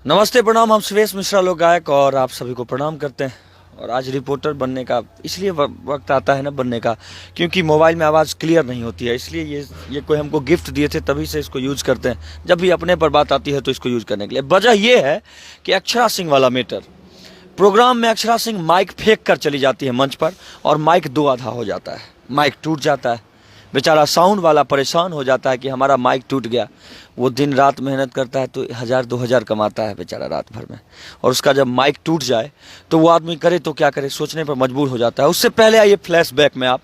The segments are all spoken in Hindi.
नमस्ते प्रणाम। हम सुरेश मिश्रा लोक गायक और आप सभी को प्रणाम करते हैं। और आज रिपोर्टर बनने का इसलिए वक्त आता है ना बनने का, क्योंकि मोबाइल में आवाज़ क्लियर नहीं होती है। इसलिए ये कोई हमको गिफ्ट दिए थे, तभी से इसको यूज़ करते हैं। जब भी अपने पर बात आती है तो इसको यूज़ करने के लिए। वजह यह है कि अक्षरा सिंह वाला मैटर प्रोग्राम में अक्षरा सिंह माइक फेंक कर चली जाती है मंच पर और माइक दो आधा हो जाता है, माइक टूट जाता है। बेचारा साउंड वाला परेशान हो जाता है कि हमारा माइक टूट गया। वो दिन रात मेहनत करता है तो 1000-2000 कमाता है बेचारा रात भर में, और उसका जब माइक टूट जाए तो वो आदमी करे तो क्या करे, सोचने पर मजबूर हो जाता है। उससे पहले आइए फ्लैशबैक में। आप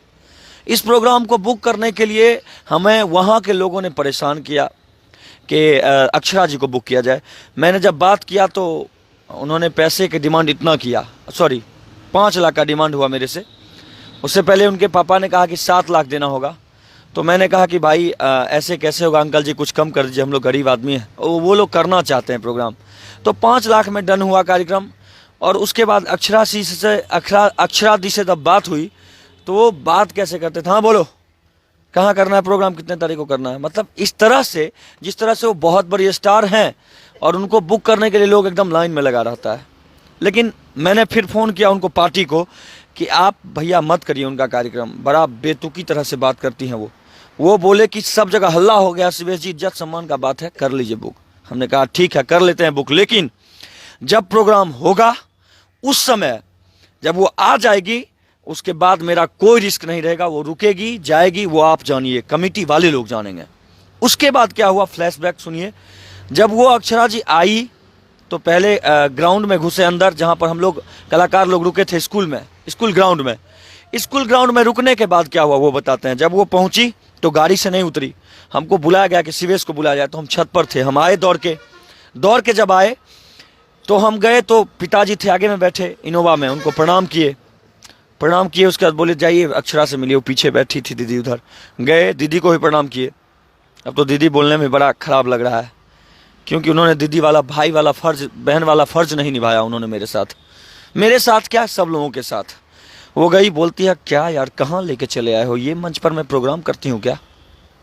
इस प्रोग्राम को बुक करने के लिए हमें वहाँ के लोगों ने परेशान किया कि अक्षरा जी को बुक किया जाए। मैंने जब बात किया तो उन्होंने पैसे की डिमांड इतना किया, 5 लाख का डिमांड हुआ मेरे से। उससे पहले उनके पापा ने कहा कि 7 लाख देना होगा। तो मैंने कहा कि भाई ऐसे कैसे होगा अंकल जी, कुछ कम कर दीजिए, हम लोग गरीब आदमी हैं। वो लोग करना चाहते हैं प्रोग्राम। तो 5 लाख में डन हुआ कार्यक्रम। और उसके बाद अक्षरा दी से जब बात हुई तो वो बात कैसे करते थे, हाँ बोलो कहाँ करना है प्रोग्राम, कितने तारीख को करना है। मतलब इस तरह से, जिस तरह से वो बहुत बड़ी स्टार हैं और उनको बुक करने के लिए लोग एकदम लाइन में लगा रहता है। लेकिन मैंने फिर फ़ोन किया उनको, पार्टी को, कि आप भैया मत करिए उनका कार्यक्रम, बड़ा बेतुकी तरह से बात करती हैं वो बोले कि सब जगह हल्ला हो गया, शिवेश जी इज्जत सम्मान का बात है, कर लीजिए बुक। हमने कहा ठीक है कर लेते हैं बुक, लेकिन जब प्रोग्राम होगा उस समय जब वो आ जाएगी उसके बाद मेरा कोई रिस्क नहीं रहेगा। वो रुकेगी जाएगी वो आप जानिए, कमेटी वाले लोग जानेंगे। उसके बाद क्या हुआ, फ्लैशबैक सुनिए। जब वो अक्षरा जी आई तो पहले ग्राउंड में घुसे अंदर, जहाँ पर हम लोग कलाकार लोग रुके थे, स्कूल ग्राउंड में रुकने के बाद क्या हुआ वो बताते हैं। जब वो पहुंची तो गाड़ी से नहीं उतरी, हमको बुलाया गया कि शिवेश को बुलाया जाए। तो हम छत पर थे, हम आए दौड़ के जब आए तो हम गए तो पिताजी थे आगे में बैठे इनोवा में, उनको प्रणाम किए। उसके बाद बोले जाइए अक्षरा से मिलिए। वो पीछे बैठी थी दीदी, उधर गए, दीदी को भी प्रणाम किए। अब तो दीदी बोलने में बड़ा खराब लग रहा है, क्योंकि उन्होंने दीदी वाला, भाई वाला फर्ज, बहन वाला फर्ज नहीं निभाया उन्होंने मेरे साथ क्या सब लोगों के साथ। वो गई, बोलती है क्या यार कहाँ लेके चले आए हो, ये मंच पर मैं प्रोग्राम करती हूँ क्या,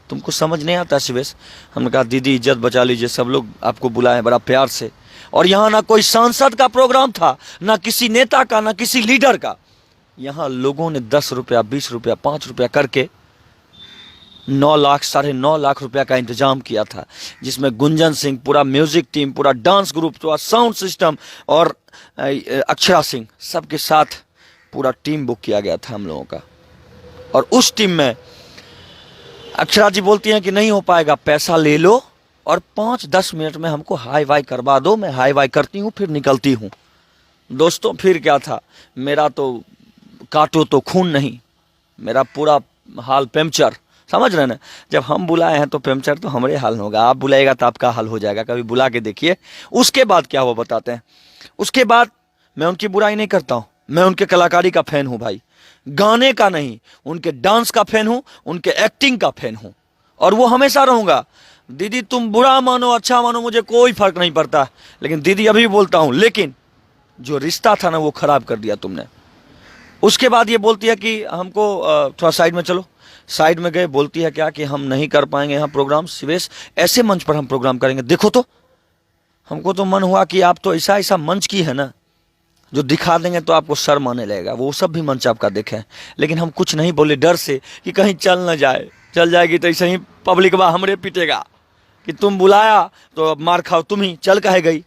तुमको समझ नहीं आता शिवेश। हमने कहा दीदी इज्जत बचा लीजिए, सब लोग आपको बुलाए बड़ा प्यार से। और यहाँ ना कोई सांसद का प्रोग्राम था, ना किसी नेता का, ना किसी लीडर का। यहाँ लोगों ने 10 रुपया, 20 रुपया, 5 रुपया करके 9 लाख, 9.5 लाख रुपया का इंतजाम किया था, जिसमें गुंजन सिंह, पूरा म्यूजिक टीम, पूरा डांस ग्रुप, पूरा साउंड सिस्टम और अक्षरा सिंह, सबके साथ पूरा टीम बुक किया गया था हम लोगों का। और उस टीम में अक्षरा जी बोलती हैं कि नहीं हो पाएगा, पैसा ले लो और 5-10 मिनट में हमको हाई वाई करवा दो। मैं हाई वाई करती हूँ फिर निकलती हूँ। दोस्तों फिर क्या था, मेरा तो काटो तो खून नहीं, मेरा पूरा हाल पंचर, समझ रहे ना। जब हम बुलाए हैं तो पंचर तो हमारे हाल में होगा, आप बुलाएगा तो आपका हाल हो जाएगा, कभी बुला के देखिए। उसके बाद क्या हुआ बताते हैं। उसके बाद मैं उनकी बुराई नहीं करता हूँ, मैं उनके कलाकारी का फैन हूँ भाई, गाने का नहीं, उनके डांस का फैन हूँ, उनके एक्टिंग का फैन हूँ, और वो हमेशा रहूँगा। दीदी तुम बुरा मानो अच्छा मानो मुझे कोई फर्क नहीं पड़ता, लेकिन दीदी अभी भी बोलता हूँ, लेकिन जो रिश्ता था ना वो खराब कर दिया तुमने। उसके बाद ये बोलती है कि हमको थोड़ा साइड में चलो। साइड में गए, बोलती है क्या कि हम नहीं कर पाएंगे यहाँ प्रोग्राम शिवेश, ऐसे मंच पर हम प्रोग्राम करेंगे। देखो तो हमको तो मन हुआ कि आप तो ऐसा मंच की है ना जो दिखा देंगे तो आपको शर्म आने लगेगा। वो सब भी मंच आपका देखें, लेकिन हम कुछ नहीं बोले, डर से कि कहीं चल ना जाए, चल जाएगी तो ऐसे ही पब्लिक बा हमरे पीटेगा कि तुम बुलाया तो मार खाओ तुम ही, चल कहे गई।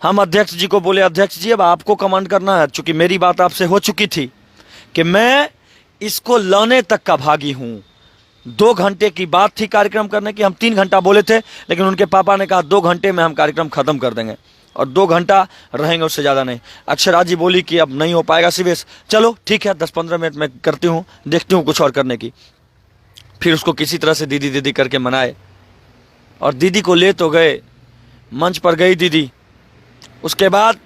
हम अध्यक्ष जी को बोले अध्यक्ष जी अब आपको कमांड करना है, चूंकि मेरी बात आपसे हो चुकी थी कि मैं इसको लाने तक का भागी हूँ। 2 घंटे की बात थी कार्यक्रम करने की, हम 3 घंटा बोले थे, लेकिन उनके पापा ने कहा 2 घंटे में हम कार्यक्रम खत्म कर देंगे और 2 घंटा रहेंगे, उससे ज़्यादा नहीं। अक्षरा जी बोली कि अब नहीं हो पाएगा शिवेश, चलो ठीक है 10-15 मिनट में करती हूँ, देखती हूँ कुछ और करने की। फिर उसको किसी तरह से दीदी दीदी करके मनाए और दीदी को ले तो गए, मंच पर गई दीदी। उसके बाद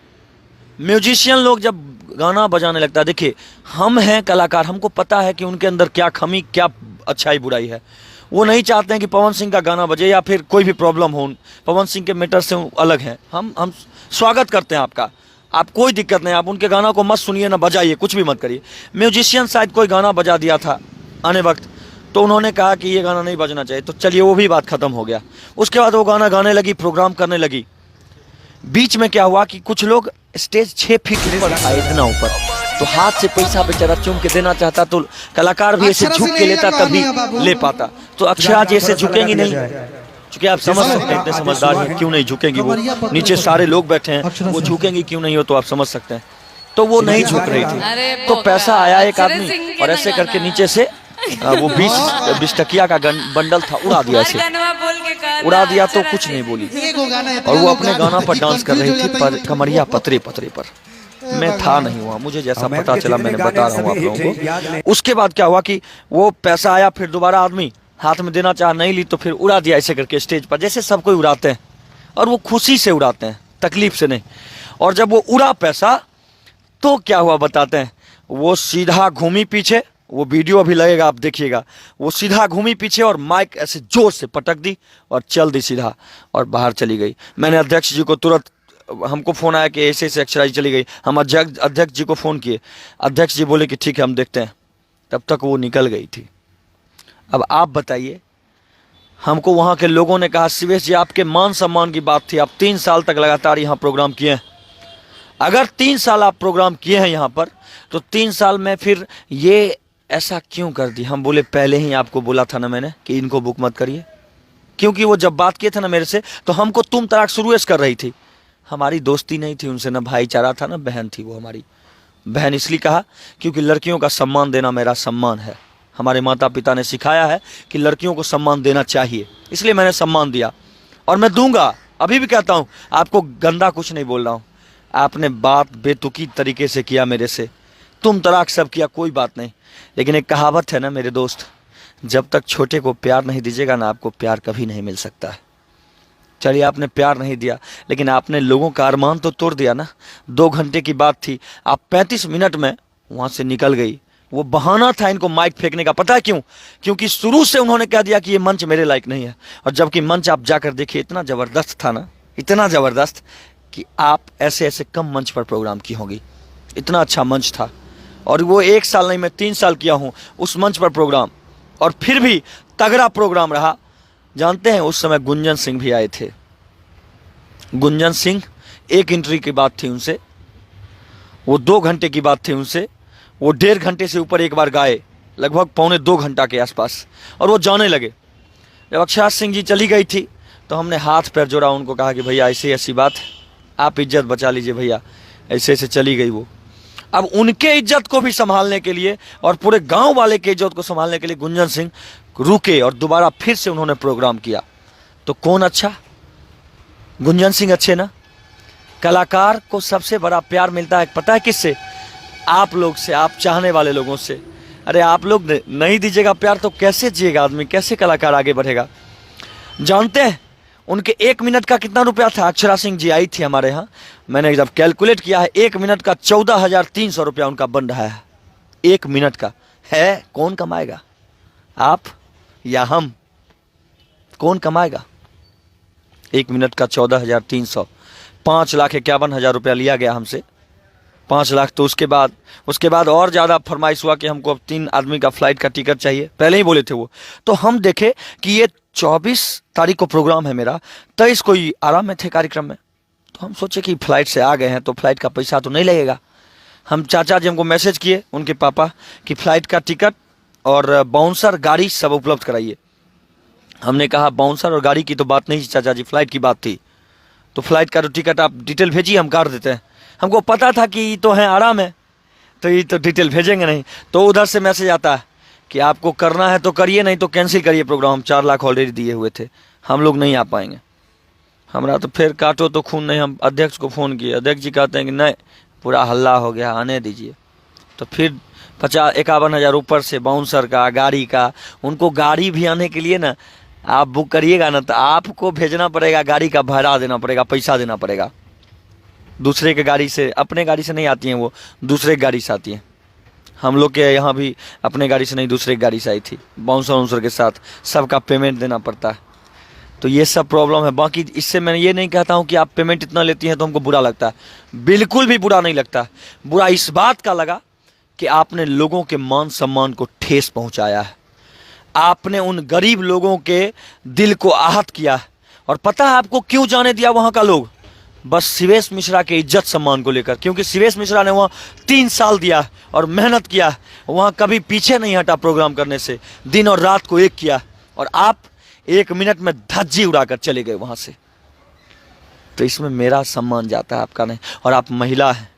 म्यूजिशियन लोग जब गाना बजाने लगता है, देखिए हम हैं कलाकार, हमको पता है कि उनके अंदर क्या खमी, क्या अच्छाई बुराई है। वो नहीं चाहते हैं कि पवन सिंह का गाना बजे या फिर कोई भी प्रॉब्लम हो, पवन सिंह के मैटर से अलग हैं। हम स्वागत करते हैं आपका, आप कोई दिक्कत नहीं, आप उनके गाना को मत सुनिए ना बजाइए, कुछ भी मत करिए। म्यूजिशियन शायद कोई गाना बजा दिया था आने वक्त, तो उन्होंने कहा कि ये गाना नहीं बजना चाहिए, तो चलिए वो भी बात खत्म हो गया। उसके बाद वो गाना गाने लगी, प्रोग्राम करने लगी। बीच में क्या हुआ कि कुछ लोग स्टेज 6 फीट ऊपर आए, इतना ऊपर, तो हाथ से पैसा बेचारा चूम के देना चाहता, तो कलाकार भी ऐसे झुक के लेता तभी ले पाता। तो अक्षरा जी ऐसे झुकेंगी नहीं, क्योंकि आप समझ सकते हैं, इतने समझदार हैं, क्यों नहीं झुकेंगी वो, नीचे सारे लोग बैठे हैं, वो झुकेंगी क्यों नहीं हो, तो आप समझ सकते हैं। तो वो नहीं झुक रही थी, तो पैसा आया एक आदमी और ऐसे करके नीचे से वो 20 टकिया का बंडल था, उड़ा दिया, ऐसे उड़ा दिया, तो कुछ नहीं बोली। और वो अपने गाना पर डांस कर रही थी, पर कमरिया पतरे पतरे पर। मैं था नहीं हुआ, मुझे जैसा पता चला मैंने बता रहा हूँ आप लोगों को। उसके बाद क्या हुआ कि वो पैसा आया, फिर दोबारा आदमी हाथ में देना चाह, नहीं ली, तो फिर उड़ा दिया ऐसे करके स्टेज पर, जैसे सब कोई उड़ाते हैं, और वो खुशी से उड़ाते हैं, तकलीफ से नहीं। और जब वो उड़ा पैसा, तो क्या हुआ बताते हैं, वो सीधा घूमी पीछे, वो वीडियो अभी लगेगा, आप देखिएगा, वो सीधा घूमी पीछे और माइक ऐसे जोर से पटक दी और चल दी सीधा, और बाहर चली गई। मैंने अध्यक्ष जी को तुरंत, हमको फोन आया कि ऐसे ऐसे अक्षरा जी चली गई, हम अध्यक्ष जी को फोन किए, अध्यक्ष जी बोले कि ठीक है हम देखते हैं, तब तक वो निकल गई थी। अब आप बताइए, हमको वहाँ के लोगों ने कहा शिवेश जी आपके मान सम्मान की बात थी, आप 3 साल तक लगातार यहाँ प्रोग्राम किए हैं, अगर 3 साल आप प्रोग्राम किए हैं यहाँ पर, तो 3 साल में फिर ये ऐसा क्यों कर दी। हम बोले पहले ही आपको बोला था ना मैंने कि इनको बुक मत करिए, क्योंकि वो जब बात किए थे ना मेरे से, तो हमको तुम तराक शुरू कर रही थी, हमारी दोस्ती नहीं थी उनसे, ना भाईचारा था, ना बहन थी वो हमारी बहन। इसलिए कहा क्योंकि लड़कियों का सम्मान देना मेरा सम्मान है, हमारे माता पिता ने सिखाया है कि लड़कियों को सम्मान देना चाहिए, इसलिए मैंने सम्मान दिया और मैं दूंगा। अभी भी कहता हूँ, आपको गंदा कुछ नहीं बोल रहा हूँ, आपने बात बेतुकी तरीके से किया मेरे से, तुम तराक सब किया, कोई बात नहीं, लेकिन एक कहावत है ना मेरे दोस्त, जब तक छोटे को प्यार नहीं दीजिएगा ना, आपको प्यार कभी नहीं मिल सकता है। चलिए आपने प्यार नहीं दिया, लेकिन आपने लोगों का अरमान तो तोड़ दिया ना। 2 घंटे की बात थी, आप 35 मिनट में वहाँ से निकल गई। वो बहाना था इनको माइक फेंकने का, पता है क्यों? क्योंकि शुरू से उन्होंने कह दिया कि ये मंच मेरे लायक नहीं है, और जबकि मंच आप जाकर देखिए इतना ज़बरदस्त था ना, इतना ज़बरदस्त कि आप ऐसे ऐसे कम मंच पर प्रोग्राम की होंगी, इतना अच्छा मंच था। और वो 1 साल नहीं, मैं 3 साल किया हूँ उस मंच पर प्रोग्राम, और फिर भी तगड़ा प्रोग्राम रहा। जानते हैं उस समय गुंजन सिंह भी आए थे, गुंजन सिंह, एक एंट्री की बात थी उनसे, वो 2 घंटे की बात थी उनसे, वो 1.5 घंटे से ऊपर एक बार गाए, लगभग 1.25 घंटा के आसपास, और वो जाने लगे। जब अक्षरा सिंह जी चली गई थी तो हमने हाथ पैर जोड़ा, उनको कहा कि भैया ऐसी ऐसी बात, आप इज्जत बचा लीजिए भैया, ऐसे ऐसे चली गई वो। अब उनके इज्जत को भी संभालने के लिए और पूरे गांव वाले के इज्जत को संभालने के लिए गुंजन सिंह रुके और दोबारा फिर से उन्होंने प्रोग्राम किया। तो कौन अच्छा? गुंजन सिंह अच्छे ना। कलाकार को सबसे बड़ा प्यार मिलता है पता है किससे? आप लोग से, आप चाहने वाले लोगों से। अरे आप लोग नहीं दीजिएगा प्यार तो कैसे जिएगा आदमी, कैसे कलाकार आगे बढ़ेगा? जानते हैं उनके 1 मिनट का कितना रुपया था? अक्षरा सिंह जी आई थी हमारे यहाँ, मैंने जब कैलकुलेट किया है 1 मिनट का 14,300 रुपया उनका बन रहा है। 1 मिनट का है, कौन कमाएगा? आप या हम? कौन कमाएगा? 1 मिनट का 14,300, 5,51,000 रुपया लिया गया हमसे, 5 लाख। तो उसके बाद और ज़्यादा फरमाइश हुआ कि हमको अब 3 आदमी का फ्लाइट का टिकट चाहिए, पहले ही बोले थे वो। तो हम देखे कि ये 24 तारीख को प्रोग्राम है मेरा, 23 को ही आराम में थे कार्यक्रम में, तो हम सोचे कि फ्लाइट से आ गए हैं तो फ्लाइट का पैसा तो नहीं लगेगा। हम चाचा जी हमको मैसेज किए, उनके पापा, कि फ्लाइट का टिकट और बाउंसर गाड़ी सब उपलब्ध कराइए। हमने कहा बाउंसर और गाड़ी की तो बात नहीं थी चाचा जी, फ्लाइट की बात थी। तो फ्लाइट का तो टिकट आप डिटेल भेजिए, हम काट देते हैं। हमको पता था कि ये तो है आराम है, तो ये तो डिटेल भेजेंगे नहीं। तो उधर से मैसेज आता है कि आपको करना है तो करिए, नहीं तो कैंसिल करिए प्रोग्राम। हम 4 लाख ऑलरेडी दिए हुए थे, हम लोग नहीं आ पाएंगे। हमारा तो फिर काटो तो खून नहीं। हम अध्यक्ष को फ़ोन किए, अध्यक्ष जी कहते हैं कि नहीं, पूरा हल्ला हो गया, आने दीजिए। तो फिर 51,000 ऊपर से बाउंसर का, गाड़ी का। उनको गाड़ी भी आने के लिए ना, आप बुक करिएगा ना तो आपको भेजना पड़ेगा, गाड़ी का भाड़ा देना पड़ेगा, पैसा देना पड़ेगा। दूसरे के गाड़ी से, अपने गाड़ी से नहीं आती हैं वो, दूसरे की गाड़ी से आती हैं। हम लोग के यहाँ भी अपने गाड़ी से नहीं, दूसरे की गाड़ी से आई थी, बाउंसर वाउंसर के साथ, सबका पेमेंट देना पड़ता है। तो ये सब प्रॉब्लम है। बाकी इससे मैं ये नहीं कहता हूँ कि आप पेमेंट इतना लेती हैं तो हमको बुरा लगता है, बिल्कुल भी बुरा नहीं लगता। बुरा इस बात का लगा कि आपने लोगों के मान सम्मान को ठेस पहुँचाया है, आपने उन गरीब लोगों के दिल को आहत किया है। और पता है आपको क्यों जाने दिया वहाँ का लोग? बस शिवेश मिश्रा के इज्जत सम्मान को लेकर, क्योंकि शिवेश मिश्रा ने वहाँ 3 साल दिया और मेहनत किया, वहाँ कभी पीछे नहीं हटा प्रोग्राम करने से, दिन और रात को एक किया, और आप 1 मिनट में धज्जी उड़ाकर चले गए वहाँ से। तो इसमें मेरा सम्मान जाता है, आपका नहीं। और आप महिला हैं,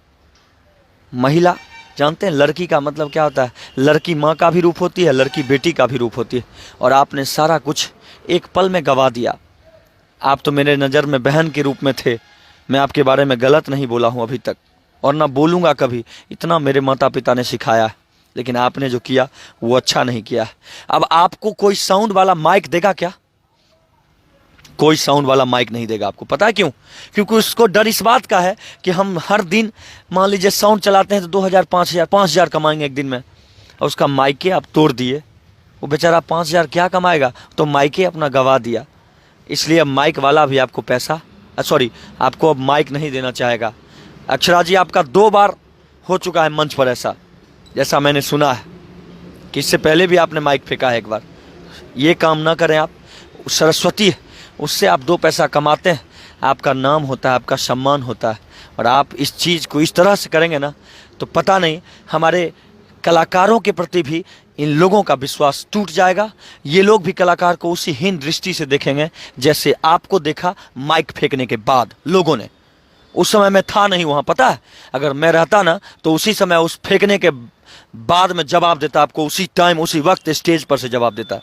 महिला जानते हैं लड़की का मतलब क्या होता है? लड़की माँ का भी रूप होती है, लड़की बेटी का भी रूप होती है, और आपने सारा कुछ एक पल में गवा दिया। आप तो मेरे नज़र में बहन के रूप में थे, मैं आपके बारे में गलत नहीं बोला हूँ अभी तक, और ना बोलूँगा कभी, इतना मेरे माता पिता ने सिखाया, लेकिन आपने जो किया वो अच्छा नहीं किया। अब आपको कोई साउंड वाला माइक देगा क्या? कोई साउंड वाला माइक नहीं देगा आपको, पता है क्यों? क्योंकि उसको डर इस बात का है कि हम हर दिन मान लीजिए साउंड चलाते हैं तो 2000 5000 कमाएंगे एक दिन में, और उसका माइके आप तोड़ दिए, वो बेचारा 5000 क्या कमाएगा? तो माइके अपना गवा दिया। इसलिए अब माइक वाला भी आपको पैसा आपको अब माइक नहीं देना चाहेगा। अक्षरा जी, आपका 2 बार हो चुका है मंच पर ऐसा, जैसा मैंने सुना है कि इससे पहले भी आपने माइक फेंका है एक बार। ये काम ना करें आप, सरस्वती है, उससे आप 2 पैसा कमाते हैं, आपका नाम होता है, आपका सम्मान होता है, और आप इस चीज़ को इस तरह से करेंगे ना तो पता नहीं हमारे कलाकारों के प्रति भी इन लोगों का विश्वास टूट जाएगा। ये लोग भी कलाकार को उसी हीन दृष्टि से देखेंगे जैसे आपको देखा माइक फेंकने के बाद लोगों ने। उस समय मैं था नहीं वहाँ, पता है, अगर मैं रहता ना तो उसी समय उस फेंकने के बाद में जवाब देता आपको, उसी टाइम उसी वक्त स्टेज पर से जवाब देता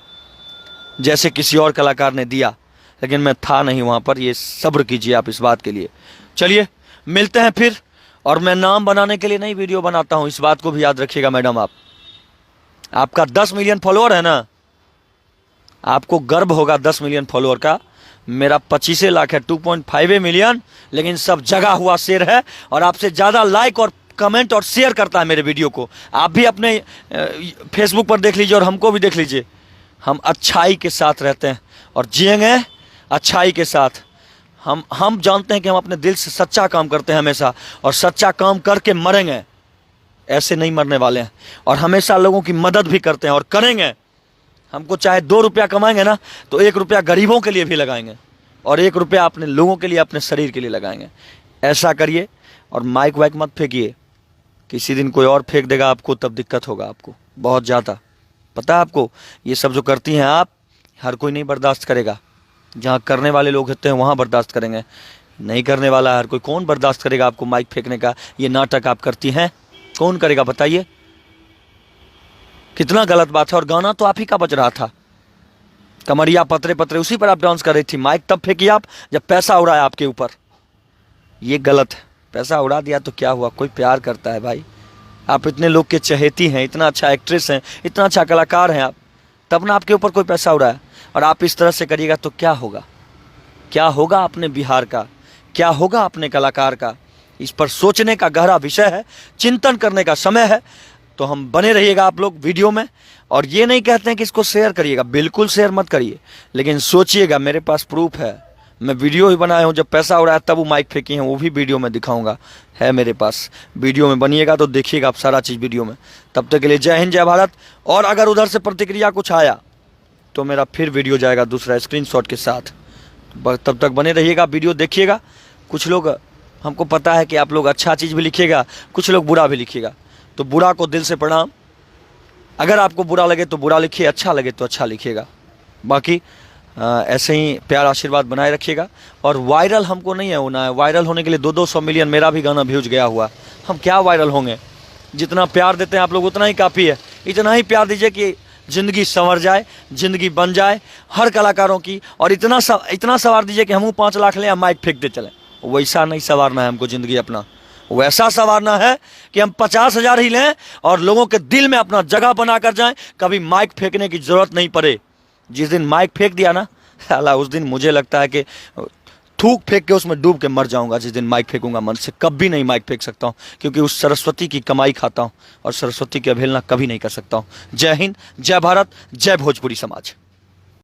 जैसे किसी और कलाकार ने दिया, लेकिन मैं था नहीं वहाँ पर। ये सब्र कीजिए आप इस बात के लिए। चलिए मिलते हैं फिर, और मैं नाम बनाने के लिए नहीं वीडियो बनाता हूँ, इस बात को भी याद रखिएगा मैडम। आपका 10 मिलियन फॉलोअर है ना, आपको गर्व होगा 10 मिलियन फॉलोअर का। मेरा 25 लाख है, 2.5 मिलियन, लेकिन सब जगा हुआ शेर है, और आपसे ज़्यादा लाइक और कमेंट और शेयर करता है मेरे वीडियो को। आप भी अपने फेसबुक पर देख लीजिए और हमको भी देख लीजिए। हम अच्छाई के साथ रहते हैं और जिएंगे अच्छाई के साथ। हम जानते हैं कि हम अपने दिल से सच्चा काम करते हैं हमेशा, और सच्चा काम करके मरेंगे, ऐसे नहीं मरने वाले हैं। और हमेशा लोगों की मदद भी करते हैं और करेंगे। हमको चाहे 2 रुपया कमाएंगे ना तो 1 रुपया गरीबों के लिए भी लगाएंगे, और 1 रुपया अपने लोगों के लिए, अपने शरीर के लिए लगाएंगे। ऐसा करिए, और माइक वाइक मत फेंकिए, किसी दिन कोई और फेंक देगा आपको, तब दिक्कत होगा आपको बहुत ज़्यादा। पता है आपको, ये सब जो करती हैं आप, हर कोई नहीं बर्दाश्त करेगा। जहाँ करने वाले लोग होते हैं वहाँ बर्दाश्त करेंगे, नहीं करने वाला हर कोई कौन बर्दाश्त करेगा आपको माइक फेंकने का? ये नाटक आप करती हैं, कौन करेगा बताइए? कितना गलत बात है। और गाना तो आप ही का बज रहा था, कमरिया पतरे पतरे, उसी पर आप डांस कर रही थी। माइक तब फेंकी आप जब पैसा उड़ाया आपके ऊपर, ये गलत है। पैसा उड़ा दिया तो क्या हुआ? कोई प्यार करता है भाई। आप इतने लोग के चहेती हैं, इतना अच्छा एक्ट्रेस हैं, इतना अच्छा कलाकार हैं आप, तब ना आपके ऊपर कोई पैसा उड़ाया। और आप इस तरह से करिएगा तो क्या होगा? क्या होगा अपने बिहार का, क्या होगा अपने कलाकार का? इस पर सोचने का गहरा विषय है, चिंतन करने का समय है। तो हम बने रहिएगा आप लोग वीडियो में, और ये नहीं कहते हैं कि इसको शेयर करिएगा, बिल्कुल शेयर मत करिए, लेकिन सोचिएगा। मेरे पास प्रूफ है, मैं वीडियो ही बनाया हूँ, जब पैसा उड़ाया तब वो माइक फेंकी हैं, वो भी वीडियो में दिखाऊंगा, है मेरे पास। वीडियो में बनिएगा तो देखिएगा आप सारा चीज़ वीडियो में। तब तक के लिए जय हिंद, जय भारत। और अगर उधर से प्रतिक्रिया कुछ आया तो मेरा फिर वीडियो जाएगा दूसरा स्क्रीनशॉट के साथ। तब तक बने रहिएगा, वीडियो देखिएगा। कुछ लोग, हमको पता है कि आप लोग अच्छा चीज़ भी लिखिएगा, कुछ लोग बुरा भी लिखिएगा, तो बुरा को दिल से प्रणाम। अगर आपको बुरा लगे तो बुरा लिखिए, अच्छा लगे तो अच्छा लिखिएगा। बाकी ऐसे ही प्यार आशीर्वाद बनाए रखिएगा। और वायरल हमको नहीं है होना है, वायरल होने के लिए 200 मिलियन मेरा भी गाना व्यूज गया हुआ, हम क्या वायरल होंगे? जितना प्यार देते हैं आप लोग उतना ही काफ़ी है। इतना ही प्यार दीजिए कि ज़िंदगी संवर जाए, ज़िंदगी बन जाए हर कलाकारों की। और इतना सवार दीजिए कि हम 5 लाख लें या माइक फेंक दे चलें। वैसा नहीं सवारना है हमको ज़िंदगी अपना, वैसा सवारना है कि हम 50,000 ही लें और लोगों के दिल में अपना जगह बना कर जाएं, कभी माइक फेंकने की ज़रूरत नहीं पड़े। जिस दिन माइक फेंक दिया ना साला, उस दिन मुझे लगता है कि थूक फेंक के उसमें डूब के मर जाऊंगा। जिस दिन माइक फेंकूंगा मन से, कभी नहीं माइक फेंक सकता हूं, क्योंकि उस सरस्वती की कमाई खाता हूं और सरस्वती की अवहेलना कभी नहीं कर सकता हूं। जय हिंद, जय भारत, जय भोजपुरी समाज।